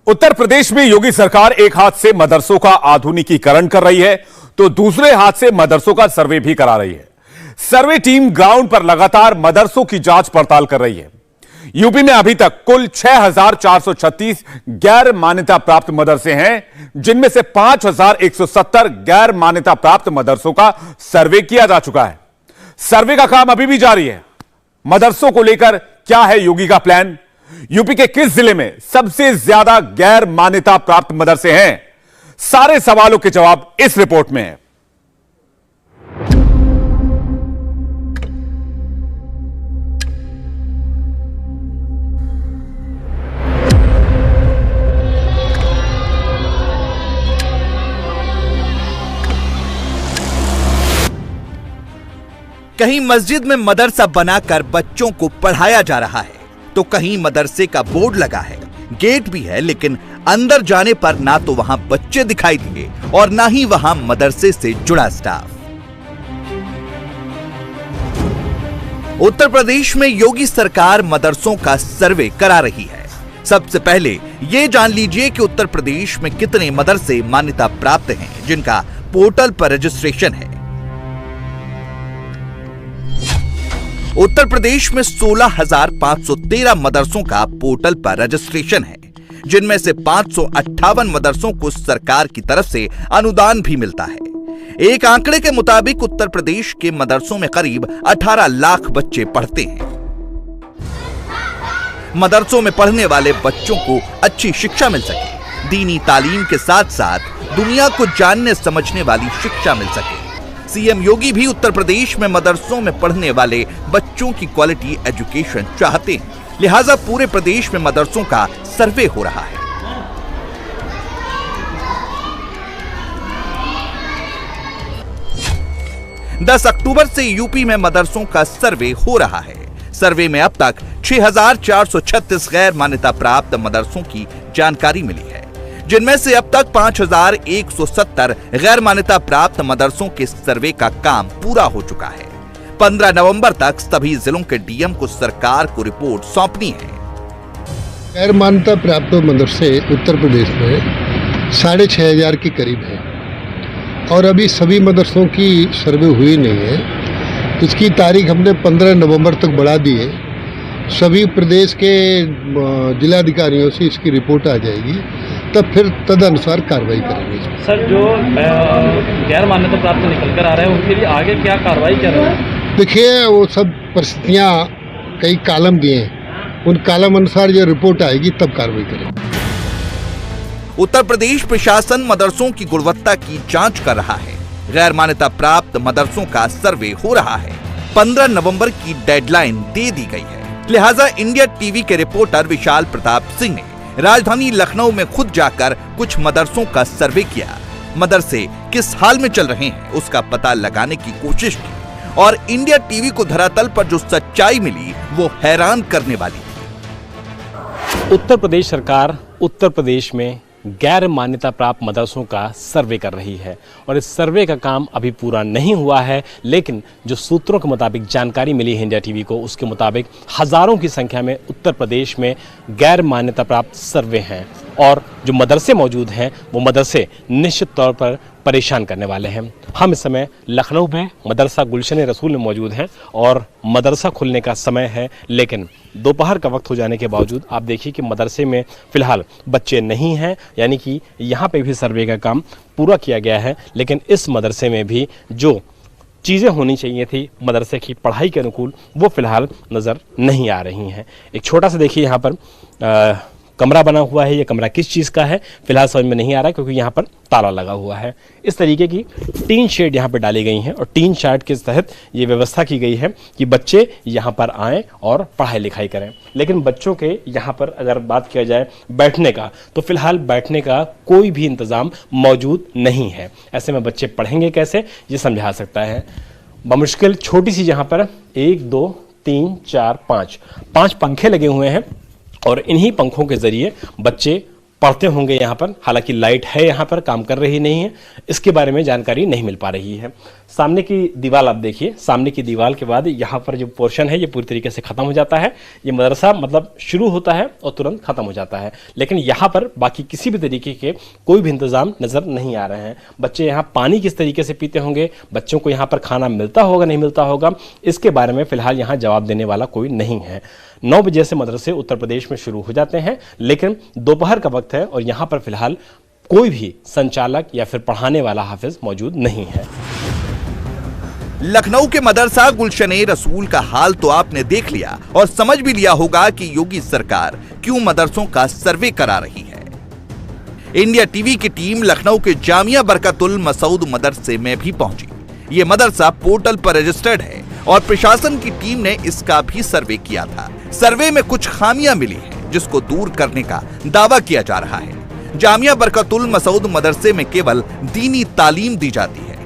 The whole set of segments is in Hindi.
उत्तर प्रदेश में योगी सरकार एक हाथ से मदरसों का आधुनिकीकरण कर रही है तो दूसरे हाथ से मदरसों का सर्वे भी करा रही है। सर्वे टीम ग्राउंड पर लगातार मदरसों की जांच पड़ताल कर रही है। यूपी में अभी तक कुल 6,436 गैर मान्यता प्राप्त मदरसे हैं, जिनमें से 5,170 गैर मान्यता प्राप्त मदरसों का सर्वे किया जा चुका है। सर्वे का काम अभी भी जारी है। मदरसों को लेकर क्या है योगी का प्लान? यूपी के किस जिले में सबसे ज्यादा गैर मान्यता प्राप्त मदरसे हैं? सारे सवालों के जवाब इस रिपोर्ट में है। कहीं मस्जिद में मदरसा बनाकर बच्चों को पढ़ाया जा रहा है तो कहीं मदरसे का बोर्ड लगा है, गेट भी है, लेकिन अंदर जाने पर ना तो वहां बच्चे दिखाई दिए और ना ही वहां मदरसे से जुड़ा स्टाफ। उत्तर प्रदेश में योगी सरकार मदरसों का सर्वे करा रही है। सबसे पहले ये जान लीजिए कि उत्तर प्रदेश में कितने मदरसे मान्यता प्राप्त हैं जिनका पोर्टल पर रजिस्ट्रेशन है। उत्तर प्रदेश में 16,513 मदरसों का पोर्टल पर रजिस्ट्रेशन है, जिनमें से 558 मदरसों को सरकार की तरफ से अनुदान भी मिलता है। एक आंकड़े के मुताबिक उत्तर प्रदेश के मदरसों में करीब 18 लाख बच्चे पढ़ते हैं। मदरसों में पढ़ने वाले बच्चों को अच्छी शिक्षा मिल सके, दीनी तालीम के साथ साथ दुनिया को जानने समझने वाली शिक्षा मिल सके। सीएम योगी भी उत्तर प्रदेश में मदरसों में पढ़ने वाले बच्चों की क्वालिटी एजुकेशन चाहते हैं, लिहाजा पूरे प्रदेश में मदरसों का सर्वे हो रहा है। दस अक्टूबर से यूपी में मदरसों का सर्वे हो रहा है। सर्वे में अब तक 6,436 गैर मान्यता प्राप्त मदरसों की जानकारी मिली है, जिनमें से अब तक 5,170 गैर मान्यता प्राप्त मदरसों के सर्वे का काम पूरा हो चुका है। 15 नवंबर तक सभी जिलों के डीएम को सरकार को रिपोर्ट सौंपनी है। गैर मान्यता प्राप्त मदरसे उत्तर प्रदेश में 6,500 के करीब है और अभी सभी मदरसों की सर्वे हुई नहीं है। इसकी तारीख हमने 15 नवंबर तक बढ़ा दी है। सभी प्रदेश के जिलाधिकारियों से इसकी रिपोर्ट आ जाएगी, तब फिर तदनुसार कार्रवाई करेंगे। सर, जो गैर मान्यता प्राप्त निकल कर आ रहे हैं उनके लिए आगे क्या कार्रवाई कर रहे हैं? देखिए, वो सब परिस्थितियाँ कई कालम दिए हैं, उन कालम अनुसार जो रिपोर्ट आएगी तब कार्रवाई करेंगे। उत्तर प्रदेश प्रशासन मदरसों की गुणवत्ता की जांच कर रहा है। गैर मान्यता प्राप्त मदरसों का सर्वे हो रहा है। 15 नवंबर की डेडलाइन दे दी गई है, लिहाजा इंडिया टीवी के रिपोर्टर विशाल प्रताप सिंह ने राजधानी लखनऊ में खुद जाकर कुछ मदरसों का सर्वे किया। मदरसे किस हाल में चल रहे हैं उसका पता लगाने की कोशिश की और इंडिया टीवी को धरातल पर जो सच्चाई मिली वो हैरान करने वाली थी। उत्तर प्रदेश सरकार उत्तर प्रदेश में गैर मान्यता प्राप्त मदरसों का सर्वे कर रही है और इस सर्वे का काम अभी पूरा नहीं हुआ है, लेकिन जो सूत्रों के मुताबिक जानकारी मिली है इंडिया टीवी को, उसके मुताबिक हज़ारों की संख्या में उत्तर प्रदेश में गैर मान्यता प्राप्त सर्वे हैं और जो मदरसे मौजूद हैं वो मदरसे निश्चित तौर पर परेशान करने वाले हैं। हम इस समय लखनऊ में मदरसा गुलशन रसूल में मौजूद हैं और मदरसा खुलने का समय है, लेकिन दोपहर का वक्त हो जाने के बावजूद आप देखिए कि मदरसे में फ़िलहाल बच्चे नहीं हैं, यानी कि यहाँ पे भी सर्वे का काम पूरा किया गया है, लेकिन इस मदरसे में भी जो चीज़ें होनी चाहिए थी मदरसे की पढ़ाई के अनुकूल वो फ़िलहाल नज़र नहीं आ रही हैं। एक छोटा सा देखिए यहाँ पर कमरा बना हुआ है। ये कमरा किस चीज़ का है फिलहाल समझ में नहीं आ रहा है, क्योंकि यहाँ पर ताला लगा हुआ है। इस तरीके की टीन शेड यहाँ पर डाली गई हैं और टीन शेड के तहत ये व्यवस्था की गई है कि बच्चे यहाँ पर आएँ और पढ़ाई लिखाई करें। लेकिन बच्चों के यहाँ पर अगर बात किया जाए बैठने का, तो फिलहाल बैठने का कोई भी इंतज़ाम मौजूद नहीं है। ऐसे में बच्चे पढ़ेंगे कैसे, ये समझा सकता है। बमुश्किल छोटी सी यहाँ पर 1 2 3 4 5 पंखे लगे हुए हैं और इन्हीं पंखों के जरिए बच्चे पढ़ते होंगे यहाँ पर, हालांकि लाइट है यहाँ पर, काम कर रही नहीं है, इसके बारे में जानकारी नहीं मिल पा रही है। सामने की दीवार आप देखिए, सामने की दीवार के बाद यहाँ पर जो पोर्शन है ये पूरी तरीके से खत्म हो जाता है। ये मदरसा मतलब शुरू होता है और तुरंत खत्म हो जाता है, लेकिन यहाँ पर बाकी किसी भी तरीके के कोई भी इंतजाम नजर नहीं आ रहे हैं। बच्चे यहाँ पानी किस तरीके से पीते होंगे, बच्चों को यहाँ पर खाना मिलता होगा नहीं मिलता होगा, इसके बारे में फिलहाल यहाँ जवाब देने वाला कोई नहीं है। 9 बजे से मदरसे उत्तर प्रदेश में शुरू हो जाते हैं, लेकिन दोपहर का वक्त है और यहाँ पर फिलहाल कोई भी संचालक या फिर पढ़ाने वाला हाफिज मौजूद नहीं है। लखनऊ के मदरसा गुलशन-ए रसूल का हाल तो आपने देख लिया और समझ भी लिया होगा कि योगी सरकार क्यों मदरसों का सर्वे करा रही है। इंडिया टीवी की टीम लखनऊ के जामिया बरकतुल मसूद मदरसे में भी पहुंची। ये मदरसा पोर्टल पर रजिस्टर्ड है और प्रशासन की टीम ने इसका भी सर्वे किया था। सर्वे में कुछ खामियां मिली हैं, जिसको दूर करने का दावा किया जा रहा है। जामिया बरकतुल मसूद मदरसे में केवल दीनी तालीम दी जाती है।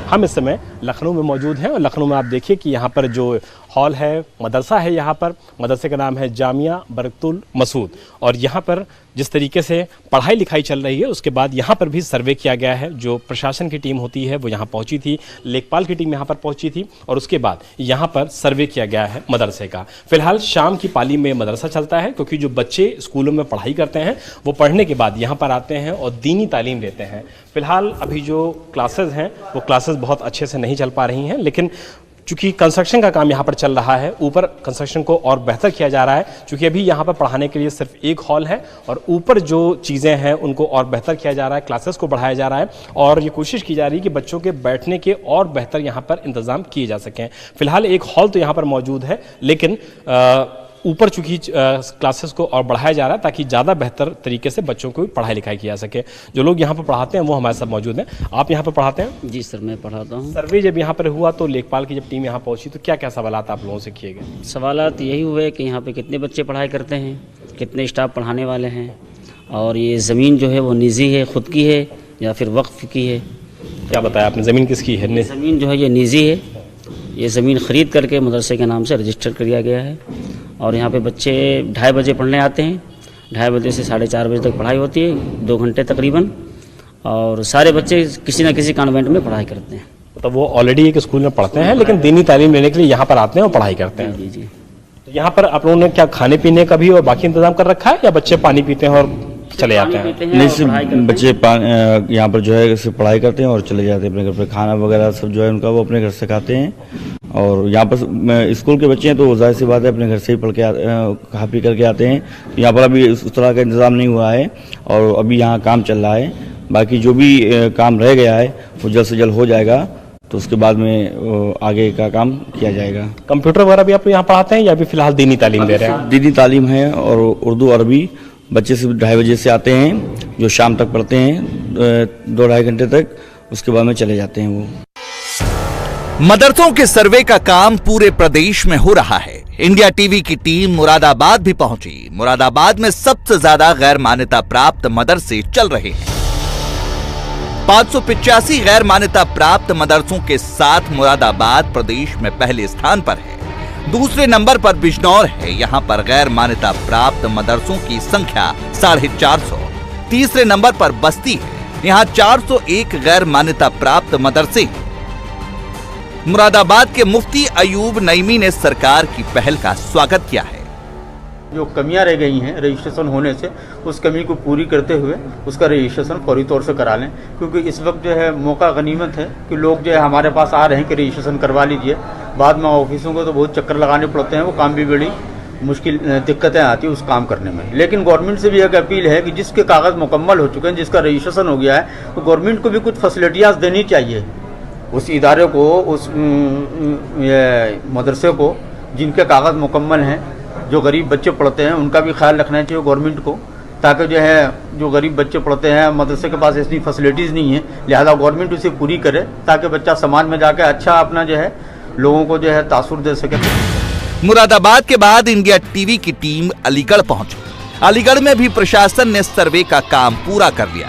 हम इस समय लखनऊ में मौजूद हैं और लखनऊ में आप देखिए कि यहाँ पर जो हॉल है, मदरसा है, यहाँ पर मदरसे का नाम है जामिया बरकतुल मसूद, और यहाँ पर जिस तरीके से पढ़ाई लिखाई चल रही है उसके बाद यहाँ पर भी सर्वे किया गया है। जो प्रशासन की टीम होती है वो यहाँ पहुँची थी, लेखपाल की टीम यहाँ पर पहुँची थी और उसके बाद यहाँ पर सर्वे किया गया है मदरसे का। फिलहाल शाम की पाली में मदरसा चलता है, क्योंकि जो बच्चे स्कूलों में पढ़ाई करते हैं वो पढ़ने के बाद यहाँ पर आते हैं और दीनी तालीम लेते हैं। फिलहाल अभी जो क्लासेस हैं वो क्लासेस बहुत अच्छे से नहीं चल पा रही हैं, लेकिन चूंकि कंस्ट्रक्शन का काम यहाँ पर चल रहा है, ऊपर कंस्ट्रक्शन को और बेहतर किया जा रहा है, क्योंकि अभी यहाँ पर पढ़ाने के लिए सिर्फ एक हॉल है और ऊपर जो चीज़ें हैं उनको और बेहतर किया जा रहा है, क्लासेस को बढ़ाया जा रहा है और ये कोशिश की जा रही है कि बच्चों के बैठने के और बेहतर यहाँ पर इंतज़ाम किए जा सकें। फिलहाल एक हॉल तो यहाँ पर मौजूद है, लेकिन ऊपर चूंकि क्लासेस को और बढ़ाया जा रहा है ताकि ज़्यादा बेहतर तरीके से बच्चों को पढ़ाई लिखाई की जा सके। जो लोग यहाँ पर पढ़ाते हैं वो हमारे साथ मौजूद हैं। आप यहाँ पर पढ़ाते हैं? जी सर, मैं पढ़ाता हूँ। सर्वे जब यहाँ पर हुआ तो लेखपाल की जब टीम यहाँ पहुँची तो क्या क्या सवालात आप लोगों से किए गए? सवालात यही हुए कि यहाँ पे कितने बच्चे पढ़ाई करते हैं, कितने स्टाफ पढ़ाने वाले हैं, और ये ज़मीन जो है वो निजी है, ख़ुद की है या फिर वक्फ की है। क्या बताया आपने, ज़मीन किसकी है? ज़मीन जो है ये निजी है, ये ज़मीन ख़रीद करके मदरसे के नाम से रजिस्टर किया गया है। और यहाँ पे बच्चे 2:30 बजे पढ़ने आते हैं, 2:30 बजे से 4:30 बजे तक पढ़ाई होती है, 2 घंटे तकरीबन, और सारे बच्चे किसी न किसी कॉन्वेंट में पढ़ाई करते हैं। तो वो ऑलरेडी एक स्कूल में पढ़ते हैं लेकिन दीनी तालीम लेने के लिए यहाँ पर आते हैं और पढ़ाई करते हैं। जी जी। तो यहाँ पर आप लोगों ने क्या खाने पीने का भी और बाकी इंतजाम कर रखा है या बच्चे पानी पीते हैं और चले जाते हैं? नहीं, सिर्फ बच्चे यहाँ पर जो है सिर्फ पढ़ाई करते हैं और चले जाते हैं अपने घर पर। खाना वगैरह सब जो है उनका वो अपने घर से खाते हैं, और यहाँ पर स्कूल के बच्चे हैं तो जाहिर सी बात है अपने घर से ही पढ़ के खा पी करके आते हैं। यहाँ पर अभी उस तरह का इंतज़ाम नहीं हुआ है और अभी यहाँ काम चल रहा है। बाकी जो भी काम रह गया है वो जल्द से जल्द हो जाएगा, तो उसके बाद में आगे का काम किया जाएगा। कंप्यूटर वगैरह भी आप यहाँ पढ़ाते हैं या अभी फिलहाल दीनी तालीम दे रहे हैं? दीनी तालीम है और उर्दू अरबी। बच्चे से 2:30 बजे से आते हैं जो शाम तक पढ़ते हैं 2-2.5 घंटे तक, उसके बाद में चले जाते हैं वो। मदरसों के सर्वे का काम पूरे प्रदेश में हो रहा है। इंडिया टीवी की टीम मुरादाबाद भी पहुंची। मुरादाबाद में सबसे ज्यादा गैर मान्यता प्राप्त मदरसे चल रहे हैं। 585 गैर मान्यता प्राप्त मदरसों के साथ मुरादाबाद प्रदेश में पहले स्थान पर है। दूसरे नंबर पर बिजनौर है। यहाँ पर गैर मान्यता प्राप्त मदरसों की संख्या 450। तीसरे नंबर पर बस्ती है। यहाँ 401 गैर मान्यता प्राप्त मदरसे हैं। मुरादाबाद के मुफ्ती अयूब नईमी ने सरकार की पहल का स्वागत किया है। जो कमियां रह गई हैं रजिस्ट्रेशन होने से, उस कमी को पूरी करते हुए उसका रजिस्ट्रेशन फौरी तौर से करा लें, क्योंकि इस वक्त जो है मौका गनीमत है कि लोग जो है हमारे पास आ रहे हैं कि रजिस्ट्रेशन करवा लीजिए। बाद में ऑफिसों को तो बहुत चक्कर लगाने पड़ते हैं, वो काम भी बड़ी मुश्किल दिक्कतें आती है उस काम करने में। लेकिन गवर्नमेंट से भी एक अपील है कि जिसके कागज़ मुकम्मल हो चुके हैं, जिसका रजिस्ट्रेशन हो गया है, तो गवर्नमेंट को भी कुछ फैसिलिटियाँ देनी चाहिए उस इदारे को, उस मदरसे को जिनके कागज़ मुकम्मल हैं। जो गरीब बच्चे पढ़ते हैं उनका भी ख्याल रखना चाहिए गवर्नमेंट को, ताकि जो है जो गरीब बच्चे पढ़ते हैं मदरसे के पास इतनी फैसिलिटीज़ नहीं है, लिहाजा गवर्नमेंट उसे पूरी करे ताकि बच्चा समाज में जाकर अच्छा अपना जो है लोगों को जो है तासुर दे सके। मुरादाबाद के बाद इंडिया टीवी की टीम अलीगढ़ पहुंची। अलीगढ़ में भी प्रशासन ने सर्वे का काम पूरा कर लिया।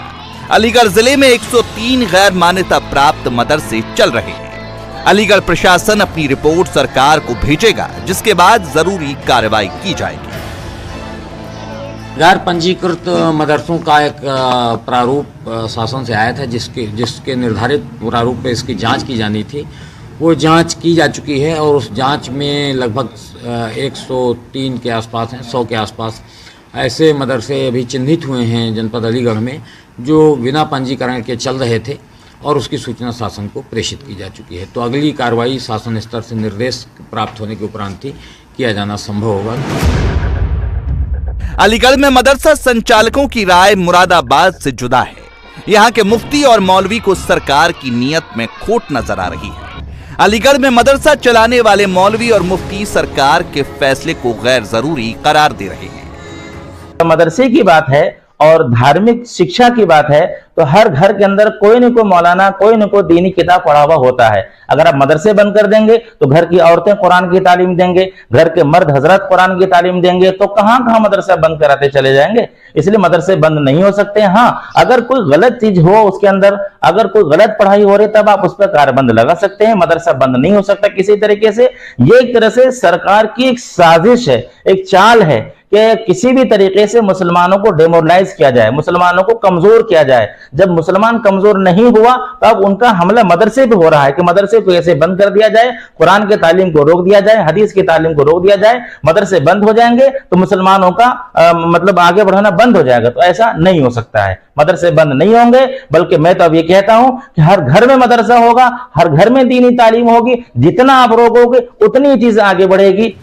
अलीगढ़ जिले में 103 गैर मान्यता प्राप्त मदरसे चल रहे हैं। अलीगढ़ प्रशासन अपनी रिपोर्ट सरकार को भेजेगा, जिसके बाद जरूरी कार्रवाई की जाएगी। गैर पंजीकृत मदरसों का एक प्रारूप शासन से आया था, जिसके निर्धारित प्रारूप पे इसकी जांच की जानी थी। वो जांच की जा चुकी है और उस जांच में लगभग 103 के आसपास हैं, 100 के आसपास ऐसे मदरसे अभी चिन्हित हुए हैं जनपद अलीगढ़ में, जो बिना पंजीकरण के चल रहे थे और उसकी सूचना शासन को प्रेषित की जा चुकी है। तो अगली कार्रवाई शासन स्तर से निर्देश प्राप्त होने के उपरांत ही किया जाना संभव होगा। अलीगढ़ में मदरसा संचालकों की राय मुरादाबाद से जुदा है। यहाँ के मुफ्ती और मौलवी को सरकार की नीयत में खोट नजर आ रही है। अलीगढ़ में मदरसा चलाने वाले मौलवी और मुफ्ती सरकार के फैसले को गैर जरूरी करार दे रहे हैं। मदरसे की बात है और धार्मिक शिक्षा की बात है तो हर घर के अंदर कोई न कोई मौलाना, कोई न कोई दीनी किताब पढ़ा हुआ होता है। अगर आप मदरसे बंद कर देंगे तो घर की औरतें कुरान की तालीम देंगे, घर के मर्द हजरत कुरान की तालीम देंगे, तो कहां कहां मदरसा बंद कराते चले जाएंगे। इसलिए मदरसे बंद नहीं हो सकते। हाँ, अगर कोई गलत चीज हो उसके अंदर, अगर कोई गलत पढ़ाई हो रही तब आप उस पर कार्यबंद लगा सकते हैं। मदरसा बंद नहीं हो सकता किसी तरीके से। ये एक तरह से सरकार की एक साजिश है, एक चाल है कि किसी भी तरीके से मुसलमानों को डेमोरलाइज किया जाए, मुसलमानों को कमजोर किया जाए। जब मुसलमान कमजोर नहीं हुआ तब उनका हमला मदरसे पे हो रहा है कि मदरसे को ऐसे बंद कर दिया जाए, कुरान के तालीम को रोक दिया जाए, हदीस की तालीम को रोक दिया जाए। मदरसे बंद हो जाएंगे तो मुसलमानों का मतलब आगे बढ़ना बंद हो जाएगा। तो ऐसा नहीं हो सकता है। मदरसे बंद नहीं होंगे, बल्कि मैं तो अब ये कहता हूं कि हर घर में मदरसा होगा, हर घर में दीनी तालीम होगी। जितना आप रोकोगे उतनी चीज आगे बढ़ेगी।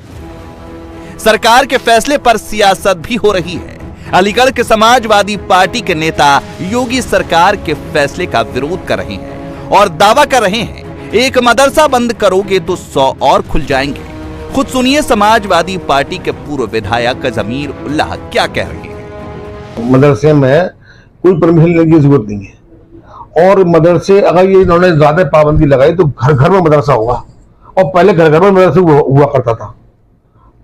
सरकार के फैसले पर सियासत भी हो रही है। अलीगढ़ के समाजवादी पार्टी के नेता योगी सरकार के फैसले का विरोध कर रहे हैं और दावा कर रहे हैं एक मदरसा बंद करोगे तो 100 और खुल जाएंगे। खुद सुनिए समाजवादी पार्टी के पूर्व विधायक जमीर उल्लाह क्या कह रहे हैं। मदरसे में कोई परमिशन लेने की जरूरत नहीं है और मदरसे अगर ये इन्होंने ज्यादा पाबंदी लगाई तो घर घर में मदरसा होगा। और पहले घर घर में मदरसा हुआ करता था।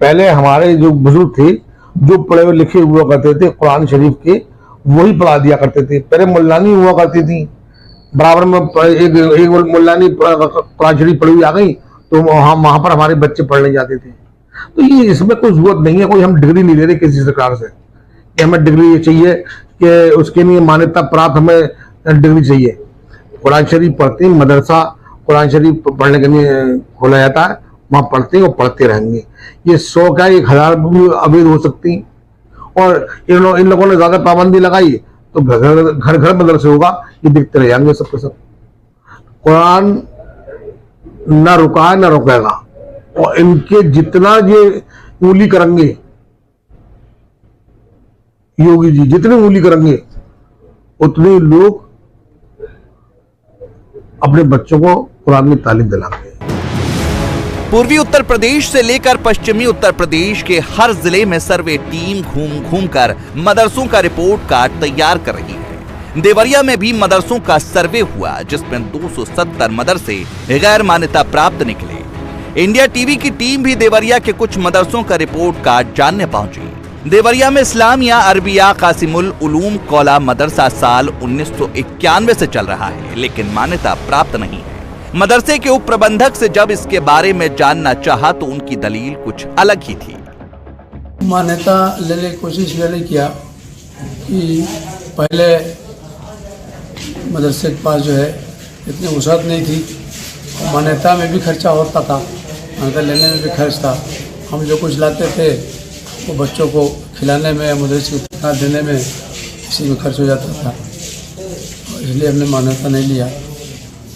पहले हमारे जो बुजुर्ग थे, जो पढ़े हुए लिखे हुआ करते थे कुरान शरीफ के, वही पढ़ा दिया करते थे। पहले मुल्लानी हुआ करती थी, बराबर में एक मुल्लानी कुरान शरीफ पढ़ी हुई आ गई तो वहां पर हमारे बच्चे पढ़ने जाते थे। तो ये इसमें कोई जरूरत नहीं है, कोई हम डिग्री नहीं ले रहे किसी सरकार से कि हमें डिग्री चाहिए कि उसके लिए मान्यता प्राप्त हमें डिग्री चाहिए। कुरान शरीफ पढ़ते हैं, मदरसा कुरान शरीफ पढ़ने के लिए खोला जाता है, वहां पढ़ते हैं और पढ़ते रहेंगे। ये 100 का 1000 भी अवैध हो सकती। और इन लोगों ने ज्यादा पाबंदी लगाई तो घर घर मदरसे होगा, ये दिखते रह जाएंगे सबके सब। कुरान ना रुका ना रुकेगा और इनके जितना ये उंगली करेंगे, योगी जी जितनी उंगली करेंगे उतने लोग अपने बच्चों को कुरान की तालीम दिलाएंगे। पूर्वी उत्तर प्रदेश से लेकर पश्चिमी उत्तर प्रदेश के हर जिले में सर्वे टीम घूम घूम कर मदरसों का रिपोर्ट कार्ड तैयार कर रही है। देवरिया में भी मदरसों का सर्वे हुआ जिसमें 270 मदरसे गैर मान्यता प्राप्त निकले। इंडिया टीवी की टीम भी देवरिया के कुछ मदरसों का रिपोर्ट कार्ड जानने पहुंची। देवरिया में इस्लामिया अरबिया कासिमुल उलूम कौला मदरसा साल 1991 से चल रहा है लेकिन मान्यता प्राप्त नहीं है। मदरसे के उप प्रबंधक से जब इसके बारे में जानना चाहा तो उनकी दलील कुछ अलग ही थी। मान्यता लेने की कोशिश मैंने किया कि पहले मदरसे के पास जो है इतनी वसात नहीं थी, मान्यता में भी खर्चा होता था, मान्यता लेने में भी खर्च था। हम जो कुछ लाते थे वो बच्चों को खिलाने में, मदरसे को तनख्वाह देने में, इसी में खर्च हो जाता था। इसलिए हमने मान्यता नहीं लिया,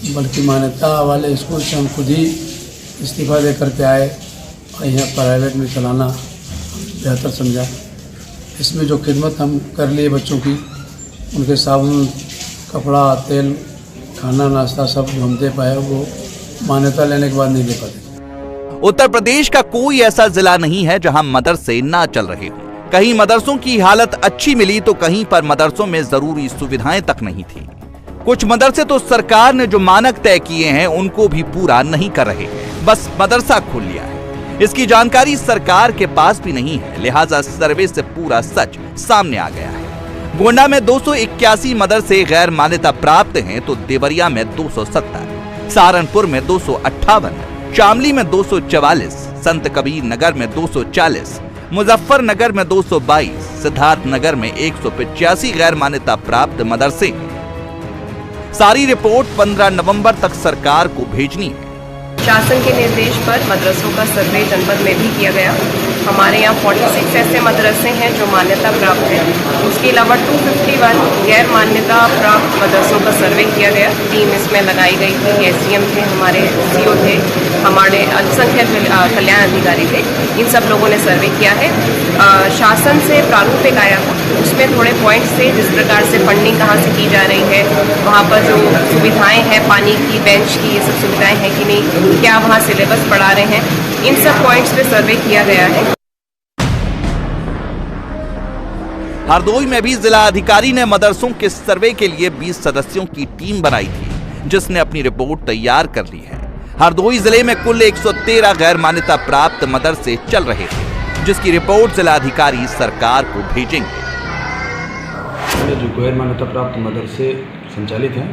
बल्कि मान्यता वाले स्कूल से हम खुद ही इस्तीफा दे करके आए और यहाँ प्राइवेट में चलाना बेहतर समझा। इसमें जो खिदमत हम कर लिए बच्चों की, उनके साबुन, कपड़ा, तेल, खाना, नाश्ता सब जो हम दे पाए वो मान्यता लेने के बाद नहीं दे पाते। उत्तर प्रदेश का कोई ऐसा जिला नहीं है जहां मदरसे ना चल रहे हों। कहीं मदरसों की हालत अच्छी मिली तो कहीं पर मदरसों में जरूरी सुविधाएं तक नहीं थी। कुछ मदरसे तो सरकार ने जो मानक तय किए हैं उनको भी पूरा नहीं कर रहे हैं, बस मदरसा खोल लिया है। इसकी जानकारी सरकार के पास भी नहीं है, लिहाजा सर्वे से पूरा सच सामने आ गया है। गोंडा में 281 मदरसे गैर मान्यता प्राप्त हैं तो देवरिया में 270, सहारनपुर में 258, शामली में 244, संत कबीर नगर में 240, मुजफ्फरनगर में 222, सिद्धार्थनगर में 185 गैर मान्यता प्राप्त मदरसे हैं। सारी रिपोर्ट 15 नवंबर तक सरकार को भेजनी है। शासन के निर्देश पर मदरसों का सर्वे जनपद में भी किया गया। हमारे यहाँ 46 ऐसे मदरसे हैं जो मान्यता प्राप्त हैं। उसके अलावा 251 गैर मान्यता प्राप्त मदरसों का सर्वे किया गया। टीम इसमें लगाई गई थी। SDM थे, हमारे CO थे, हमारे अल्पसंख्यक कल्याण अधिकारी थे। इन सब लोगों ने सर्वे किया है। शासन से प्रारूप एक आया था, उसमें थोड़े पॉइंट्स थे, जिस प्रकार से फंडिंग कहाँ से की जा रही है, वहाँ पर जो सुविधाएँ हैं, पानी की, बेंच की, ये सब सुविधाएँ हैं कि नहीं, क्या वहाँ सिलेबस पढ़ा रहे हैं, इन सब पॉइंट्स पे सर्वे किया गया है। हरदोई में भी जिला अधिकारी ने मदरसों के सर्वे के लिए 20 सदस्यों की टीम बनाई थी, जिसने अपनी रिपोर्ट तैयार कर ली है। हरदोई जिले में कुल 113 गैर मान्यता प्राप्त मदरसे चल रहे थे, जिसकी रिपोर्ट जिला अधिकारी सरकार को भेजेंगे। जो गैर मान्यता प्राप्त मदरसे संचालित हैं,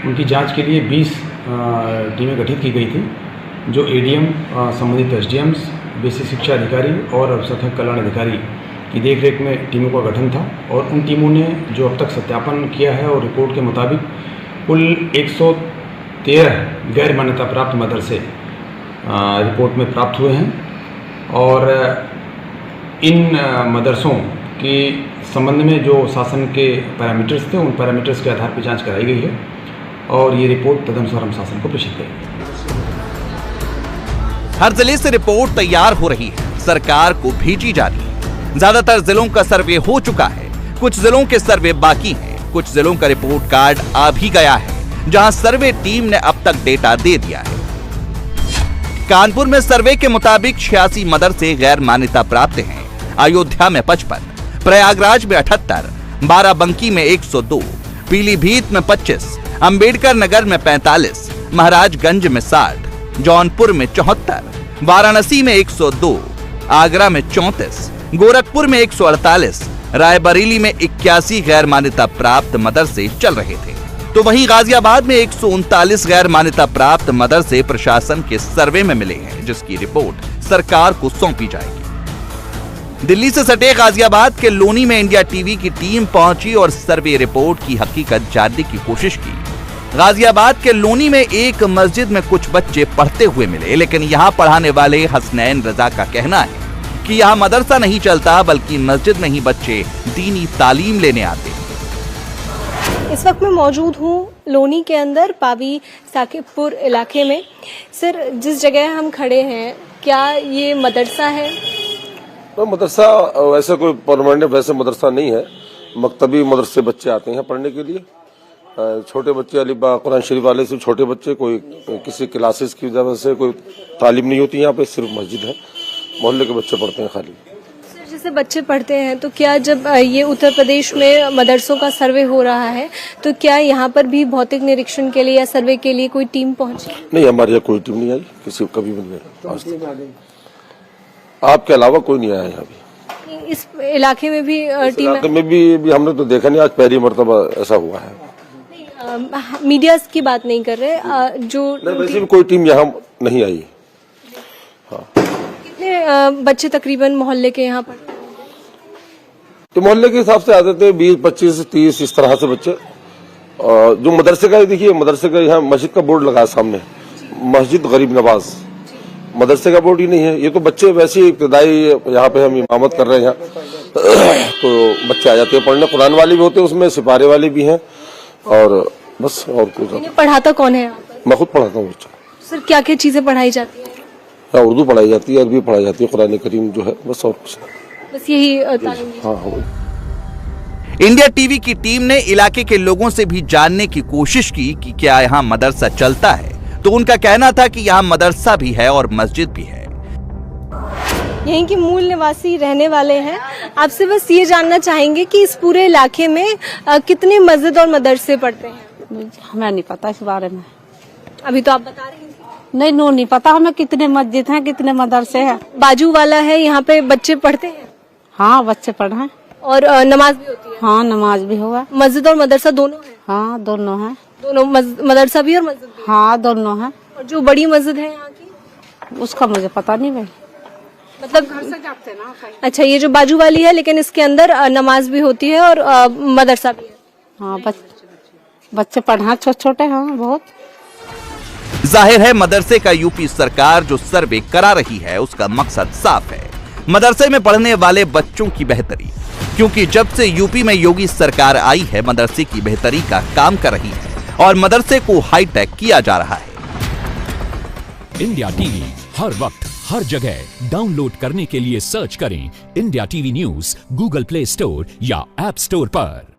उनकी जांच के लिए 20 टीमें गठित की गई थी, जो ADM, संबंधित SDMs, बेसिक शिक्षा अधिकारी और अल्पसंख्यक कल्याण अधिकारी की देखरेख में टीमों का गठन था। और उन टीमों ने जो अब तक सत्यापन किया है और रिपोर्ट के मुताबिक कुल 113 गैर मान्यता प्राप्त मदरसे रिपोर्ट में प्राप्त हुए हैं। और इन मदरसों के संबंध में जो शासन के पैरामीटर्स थे, उन पैरामीटर्स के आधार पर जाँच कराई गई है और ये रिपोर्ट तदनुसार हम शासन को प्रेषित करेंगे। हर जिले से रिपोर्ट तैयार हो रही है, सरकार को भेजी जा रही है। ज्यादातर जिलों का सर्वे हो चुका है, कुछ जिलों के सर्वे बाकी हैं, कुछ जिलों का रिपोर्ट कार्ड आ भी गया है, जहां सर्वे टीम ने अब तक डेटा दे दिया है। कानपुर में सर्वे के मुताबिक 86 मदरसे गैर मान्यता प्राप्त हैं, अयोध्या में 55, प्रयागराज में 78, बाराबंकी में 102, पीलीभीत में 25, अंबेडकर नगर में 45, महाराजगंज में 60, जौनपुर में 74, वाराणसी में 102, आगरा में 34, गोरखपुर में 148, रायबरेली में 81 गैर मान्यता प्राप्त मदरसे चल रहे थे। तो वहीं गाजियाबाद में 139 गैर मान्यता प्राप्त मदरसे प्रशासन के सर्वे में मिले हैं, जिसकी रिपोर्ट सरकार को सौंपी जाएगी। दिल्ली से सटे गाजियाबाद के लोनी में इंडिया टीवी की टीम पहुंची और सर्वे रिपोर्ट की हकीकत जानने की कोशिश की। गाजियाबाद के लोनी में एक मस्जिद में कुछ बच्चे पढ़ते हुए मिले, लेकिन यहाँ पढ़ाने वाले हसनैन रजा का कहना है कि यहाँ मदरसा नहीं चलता, बल्कि मस्जिद में ही बच्चे दीनी तालीम लेने आते हैं। इस वक्त मैं मौजूद हूँ लोनी के अंदर पावी साकिबपुर इलाके में। सर, जिस जगह हम खड़े हैं, क्या ये मदरसा है? तो मदरसा वैसे कोई परमानेंट वैसे मदरसा नहीं है, मकतबी मदरसे बच्चे आते हैं पढ़ने के लिए। छोटे बच्चे अलीबा कुरान शरीफ वाले से छोटे बच्चे, कोई किसी क्लासेस की वजह से कोई तालीम नहीं होती यहाँ पे, सिर्फ मस्जिद है, मोहल्ले के बच्चे पढ़ते हैं खाली। सर, जैसे बच्चे पढ़ते हैं तो क्या जब ये उत्तर प्रदेश में मदरसों का सर्वे हो रहा है, तो क्या यहाँ पर भी भौतिक निरीक्षण के लिए या सर्वे के लिए कोई टीम पहुंची? नहीं, हमारे यहाँ कोई टीम नहीं आई, किसी कभी भी नहीं। आपके अलावा कोई नहीं आया यहाँ भी। इस इलाके में भी टीम में भी हमने तो देखा नहीं, आज पहली मरतबा ऐसा हुआ है। मीडिया की बात नहीं कर रहे, जो वैसे भी कोई टीम यहाँ नहीं आई। हाँ। कितने बच्चे तकरीबन मोहल्ले के यहाँ पर? तो मोहल्ले के हिसाब से आते थे 20, 25, 30 इस तरह से बच्चे। जो मदरसे का देखिए, मदरसे का यहाँ मस्जिद का बोर्ड लगा है सामने, मस्जिद गरीब नवाज, मदरसे का बोर्ड ही नहीं है। ये तो बच्चे वैसे इब्तदाई यहाँ पे हम इमामत कर रहे हैं यहाँ तो बच्चे आ जाते हैं पढ़ने। कुरान वाले भी होते हैं उसमें, सिपारे वाले भी हैं, और बस और कुछ। पढ़ाता कौन है? मैं खुद पढ़ाता हूँ बच्चा। सर, क्या क्या चीजें पढ़ाई जाती है? उर्दू पढ़ाई जाती है, अरबी पढ़ाई जाती है, कुरान करीम जो है, बस और कुछ नहीं। बस यही तालीम। हाँ। इंडिया टीवी की टीम ने इलाके के लोगों से भी जानने की कोशिश की कि क्या यहाँ मदरसा चलता है, तो उनका कहना था कि यहाँ मदरसा भी है और मस्जिद भी है। यहीं के मूल निवासी रहने वाले हैं। आपसे बस ये जानना चाहेंगे कि इस पूरे इलाके में कितने मस्जिद और मदरसे पढ़ते हैं? हमें नहीं पता इस बारे में। अभी तो आप बता रही थी। नहीं पता हमें कितने मस्जिद हैं, कितने मदरसे हैं। बाजू वाला है, यहाँ पे बच्चे पढ़ते हैं? हाँ, बच्चे पढ़ रहे हैं। और नमाज भी होती है? हाँ, नमाज भी होगा। मस्जिद और मदरसा दोनों है? हाँ, दोनों है। दोनों मदरसा भी और मस्जिद भी? हाँ, दोनों है। और जो बड़ी मस्जिद है यहाँ की, उसका मुझे पता नहीं भाई। मतलब घर से जाते ना कहीं। अच्छा, ये जो बाजू वाली है, लेकिन इसके अंदर नमाज भी होती है और मदरसा भी है। हाँ, बच्चे पढ़ना छोटे छोटे हैं बहुत। जाहिर है मदरसे का यूपी सरकार जो सर्वे करा रही है उसका मकसद साफ है, मदरसे में पढ़ने वाले बच्चों की बेहतरी। क्योंकि जब से यूपी में योगी सरकार आई है मदरसे की बेहतरी का काम कर रही है और मदरसे को हाईटेक किया जा रहा है। इंडिया टीवी हर वक्त हर जगह डाउनलोड करने के लिए सर्च करें India TV news Google play store या ऐप स्टोर पर।